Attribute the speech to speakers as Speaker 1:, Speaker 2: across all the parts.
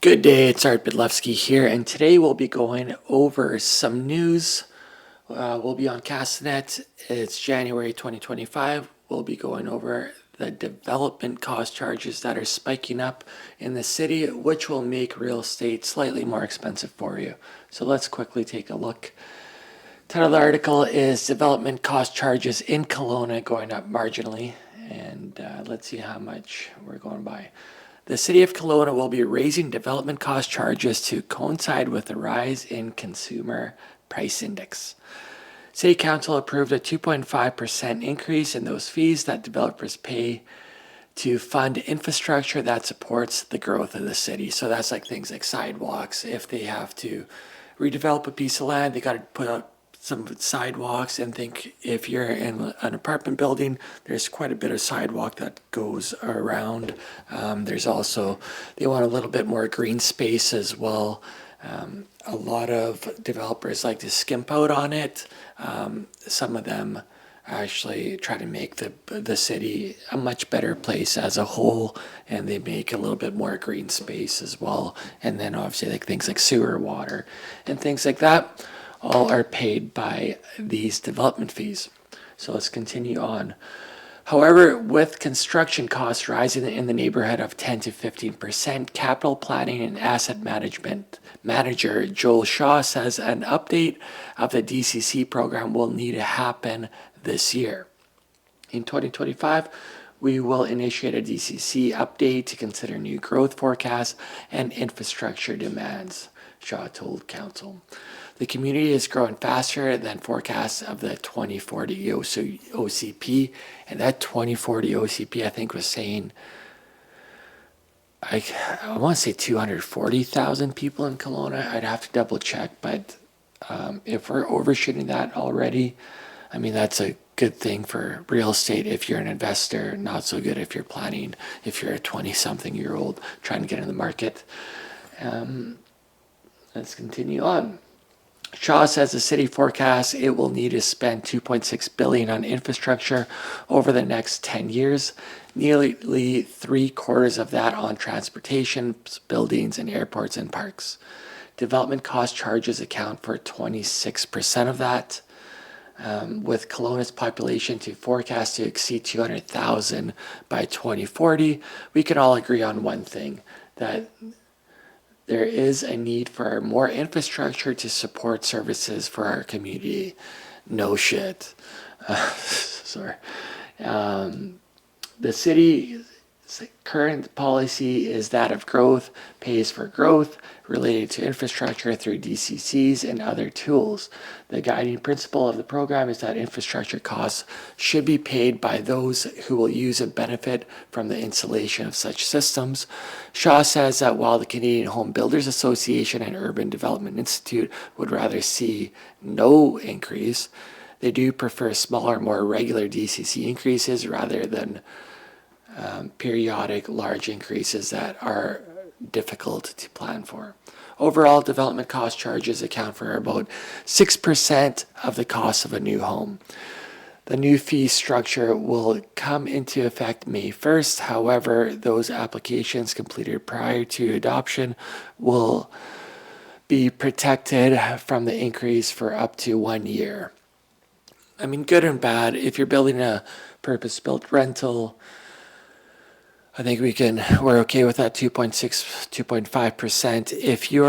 Speaker 1: Good day, it's Art Bydlewski here, and today we'll be going over some news. We'll be on Castanet. It's January 2025. We'll be going over the development cost charges that are spiking up in the city, which will make real estate slightly more expensive for you. So let's quickly take a look. Title of the article is Development Cost Charges in Kelowna Going Up Marginally, and let's see how much we're going by. The City of Kelowna will be raising development cost charges to coincide with the rise in Consumer Price Index. City Council approved a 2.5% increase in those fees that developers pay to fund infrastructure that supports the growth of the city. So that's like things like sidewalks. If they have to redevelop a piece of land, they got to put up some sidewalks, and think if you're in an apartment building, there's quite a bit of sidewalk that goes around. There's also, they want a little bit more green space as well. A lot of developers like to skimp out on it. Some of them actually try to make the city a much better place as a whole, and they make a little bit more green space as well. And then obviously like things like sewer, water, and things like that all are paid by these development fees. So let's continue on. However, with construction costs rising in the neighborhood of 10 to 15%, capital planning and asset management manager Joel Shaw says an update of the DCC program will need to happen this year. In 2025, we will initiate a DCC update to consider new growth forecasts and infrastructure demands, Shaw told council. The community is growing faster than forecasts of the 2040 OCP, and that 2040 OCP I think was saying, I want to say 240,000 people in Kelowna. I'd have to double check, but if we're overshooting that already, I mean, that's a good thing for real estate if you're an investor, not so good if you're planning, if you're a 20-something-year-old trying to get in the market. Let's continue on. Shaw says the city forecasts it will need to spend $2.6 billion on infrastructure over the next 10 years, nearly 3/4 of that on transportation, buildings, and airports and parks. Development cost charges account for 26% of that. With Kelowna's population to forecast to exceed 200,000 by 2040, we can all agree on one thing, that there is a need for more infrastructure to support services for our community. No shit. Sorry. The city's current policy is that of growth pays for growth related to infrastructure through DCCs and other tools. The guiding principle of the program is that infrastructure costs should be paid by those who will use and benefit from the installation of such systems. Shaw says that while the Canadian Home Builders Association and Urban Development Institute would rather see no increase, they do prefer smaller, more regular DCC increases rather than periodic large increases that are difficult to plan for. Overall, development cost charges account for about 6% of the cost of a new home. The new fee structure will come into effect May 1st. However, those applications completed prior to adoption will be protected from the increase for up to 1 year. I mean, good and bad. If you're building a purpose-built rental, I think we're okay with that 2.5%. If you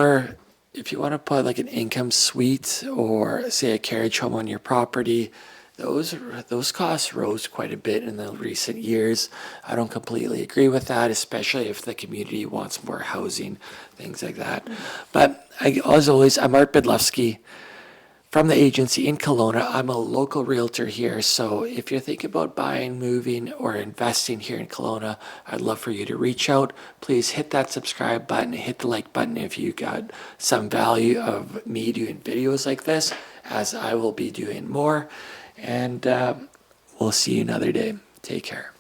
Speaker 1: want to put like an income suite or say a carriage home on your property, those costs rose quite a bit in the recent years. I don't completely agree with that, especially if the community wants more housing, things like that. But as always, I'm Art Bydlewski from the agency in Kelowna. I'm a local realtor here, so if you're thinking about buying, moving, or investing here in Kelowna, I'd love for you to reach out. Please hit that subscribe button, hit the like button if you got some value of me doing videos like this, as I will be doing more. And we'll see you another day. Take care.